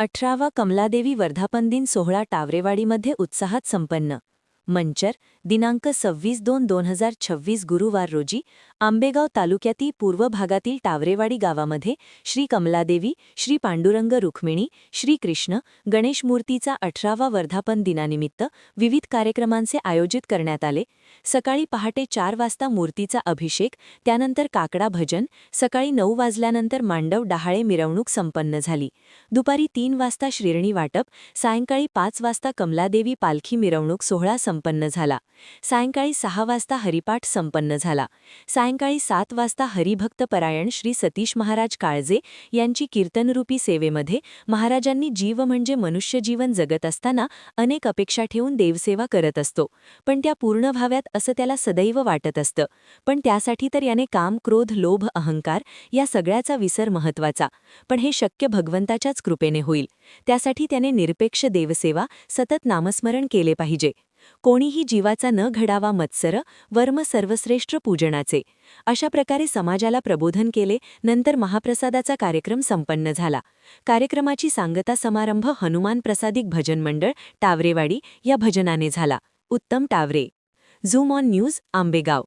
18वा कमलादेवी वर्धापन दिन सोहळा टावरेवाडीमध्ये उत्साहात संपन्न. मंचर दिनांक 26/2/2026 गुरुवार रोजी आंबेगाव तालुक्यातील पूर्व भागातील टावरेवाडी गावामध्ये श्री कमलादेवी, श्री पांडुरंग रुक्मिणी, श्री कृष्ण गणेश मूर्तीचा 18वा वर्धापन दिनानिमित्त विविध कार्यक्रमांचे आयोजित करण्यात आले. सकाळी पहाटे 4 वाजता मूर्तीचा अभिषेक, त्यानंतर काकडा भजन, सकाळी 9 वाजल्यानंतर मांडव डहाळे मिरवणूक संपन्न झाली. दुपारी 3 वाजता श्रीरणी वाटप, सायंकाळी 5 वाजता कमलादेवी पालखी मिरवणूक सोहळा संपन्न झाला. सायंकाळी 6 वाजता हरिपाठ संपन्न झाला. सायंकाळी 7 वाजता हरिभक्त परायण श्री सतीश महाराज काळजे यांची कीर्तनरूपी सेवेमध्ये महाराजांनी जीव म्हणजे मनुष्य जीवन जगत असताना अनेक अपेक्षा ठेवून देवसेवा करत असतो, पण त्या पूर्ण व्हाव्यात असं त्याला सदैव वाटत असतं. पण त्यासाठी तर याने काम, क्रोध, लोभ, अहंकार या सगळ्याचा विसर महत्वाचा. पण हे शक्य भगवंताच्याच कृपेने होईल. त्यासाठी त्याने निरपेक्ष देवसेवा, सतत नामस्मरण केले पाहिजे. कोणीही जीवाचा न घडावा मत्सर, वर्म सर्वश्रेष्ठ पूजनाचे. अशा प्रकारे समाजाला प्रबोधन केले. नंतर महाप्रसादाचा कार्यक्रम संपन्न झाला. कार्यक्रमाची सांगता समारंभ हनुमान प्रसादिक भजन मंडळ टावरेवाडी या भजनाने झाला. उत्तम Taware. Zoom on news, Ambegaon.